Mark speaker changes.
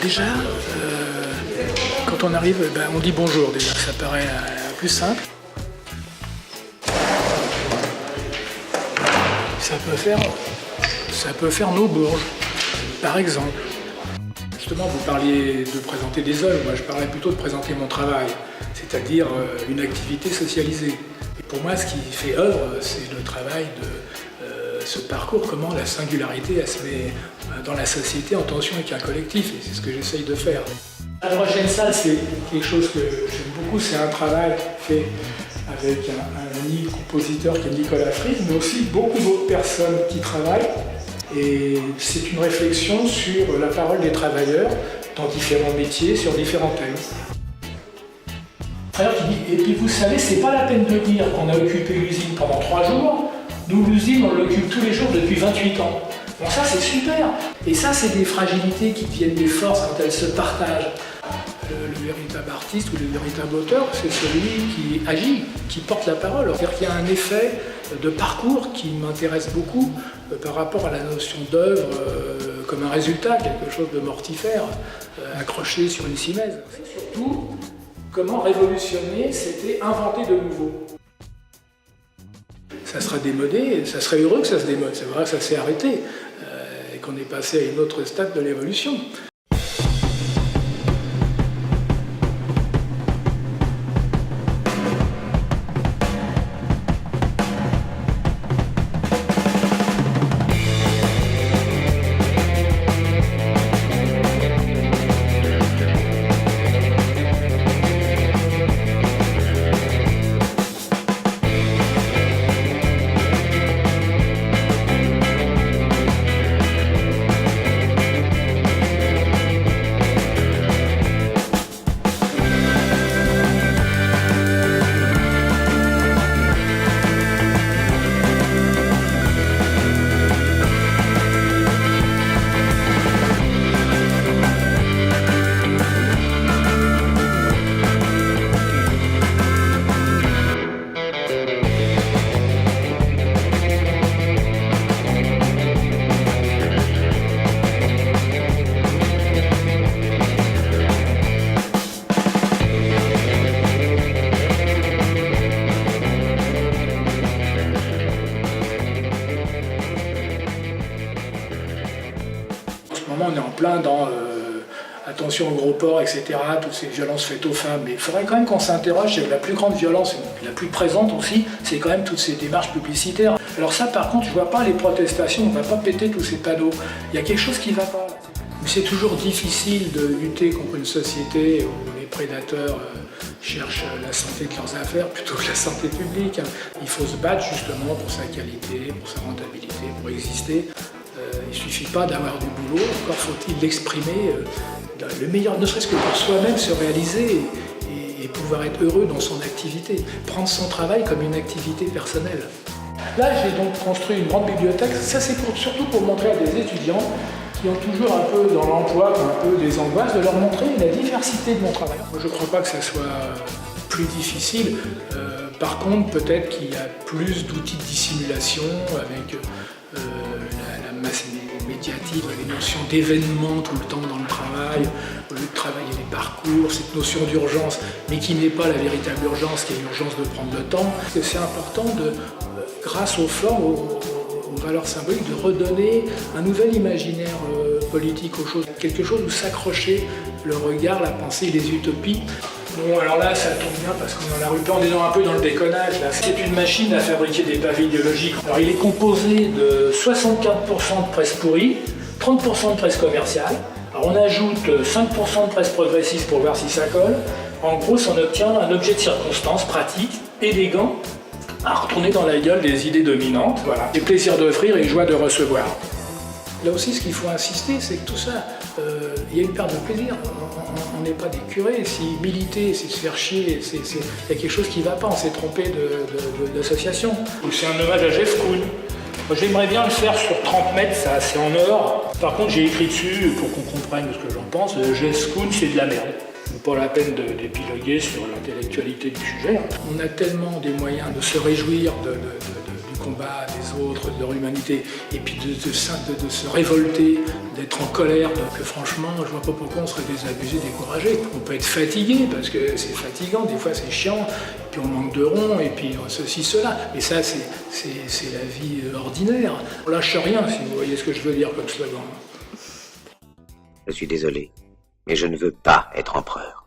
Speaker 1: Déjà, quand on arrive, on dit bonjour déjà, ça paraît la plus simple. Ça peut faire nos bourges, par exemple. Justement, vous parliez de présenter des œuvres, moi je parlais plutôt de présenter mon travail, c'est-à-dire une activité socialisée. Et pour moi, ce qui fait œuvre, c'est le travail de ce parcours, comment la singularité elle se met dans la société en tension avec un collectif, et c'est ce que j'essaye de faire. La prochaine salle, c'est quelque chose que j'aime beaucoup, c'est un travail fait avec un ami compositeur qui est Nicolas Fries, mais aussi beaucoup d'autres personnes qui travaillent. Et c'est une réflexion sur la parole des travailleurs dans différents métiers, sur différents thèmes. Alors qui dit, et puis vous savez, c'est pas la peine de dire qu'on a occupé l'usine pendant 3 jours. Nous, l'usine, on l'occupe tous les jours depuis 28 ans. Bon, ça, c'est super. Et ça, c'est des fragilités qui deviennent des forces quand elles se partagent. Le véritable artiste ou le véritable auteur, c'est celui qui agit, qui porte la parole. C'est-à-dire qu'il y a un effet de parcours qui m'intéresse beaucoup par rapport à la notion d'œuvre comme un résultat, quelque chose de mortifère, accroché sur une simèse. C'est surtout comment révolutionner, c'était inventer de nouveau. Ça sera démodé, ça serait heureux que ça se démode. C'est vrai que ça s'est arrêté et qu'on est passé à une autre stade de l'évolution. On est en plein dans attention au gros porc, etc., toutes ces violences faites aux femmes. Mais il faudrait quand même qu'on s'interroge, c'est que la plus grande violence, et la plus présente aussi, c'est quand même toutes ces démarches publicitaires. Alors ça, par contre, je ne vois pas les protestations, on ne va pas péter tous ces panneaux. Il y a quelque chose qui ne va pas. C'est toujours difficile de lutter contre une société où les prédateurs cherchent la santé de leurs affaires plutôt que la santé publique. Il faut se battre justement pour sa qualité, pour sa rentabilité, pour exister. Il ne suffit pas d'avoir du boulot, encore faut-il l'exprimer, le meilleur, ne serait-ce que pour soi-même, se réaliser et pouvoir être heureux dans son activité, prendre son travail comme une activité personnelle. Là, j'ai donc construit une grande bibliothèque, ça c'est surtout pour montrer à des étudiants qui ont toujours un peu dans l'emploi, un peu des angoisses, de leur montrer la diversité de mon travail. Moi, je ne crois pas que ça soit plus difficile, par contre peut-être qu'il y a plus d'outils de dissimulation avec la masse médiatique, les notions d'événement tout le temps dans le travail, au lieu de travailler les parcours, cette notion d'urgence, mais qui n'est pas la véritable urgence, qui est l'urgence de prendre le temps. C'est important de, grâce aux formes, aux valeurs symboliques, de redonner un nouvel imaginaire politique aux choses, quelque chose où s'accrocher le regard, la pensée, les utopies. Bon, alors là, ça tombe bien parce qu'on est dans la rue, on est un peu dans le déconnage. Là. C'est une machine à fabriquer des pavés idéologiques. Alors, il est composé de 64% de presse pourrie, 30% de presse commerciale. Alors, on ajoute 5% de presse progressiste pour voir si ça colle. En gros, on obtient un objet de circonstance pratique, élégant, à retourner dans la gueule des idées dominantes. Voilà. Des plaisirs d'offrir et joie de recevoir. Là aussi, ce qu'il faut insister, c'est que tout ça, il y a une perte de plaisir. On n'est pas des curés. Si militer, c'est se faire chier, il y a quelque chose qui ne va pas. On s'est trompé d'association. C'est un hommage à Jeff Koons. J'aimerais bien le faire sur 30 mètres, ça, c'est en or. Par contre, j'ai écrit dessus, pour qu'on comprenne ce que j'en pense, Jeff Koons, c'est de la merde. Pas la peine d'épiloguer sur l'intellectualité du sujet. On a tellement des moyens de se réjouir du combat des autres, de leur humanité, et puis de se révolter, d'être en colère. Donc franchement, je vois pas pourquoi on serait désabusé, découragé. On peut être fatigué, parce que c'est fatigant, des fois c'est chiant, puis on manque de rond, et puis ceci, cela. Mais ça, c'est la vie ordinaire. On lâche rien, si vous voyez ce que je veux dire comme slogan.
Speaker 2: Je suis désolé, mais je ne veux pas être empereur.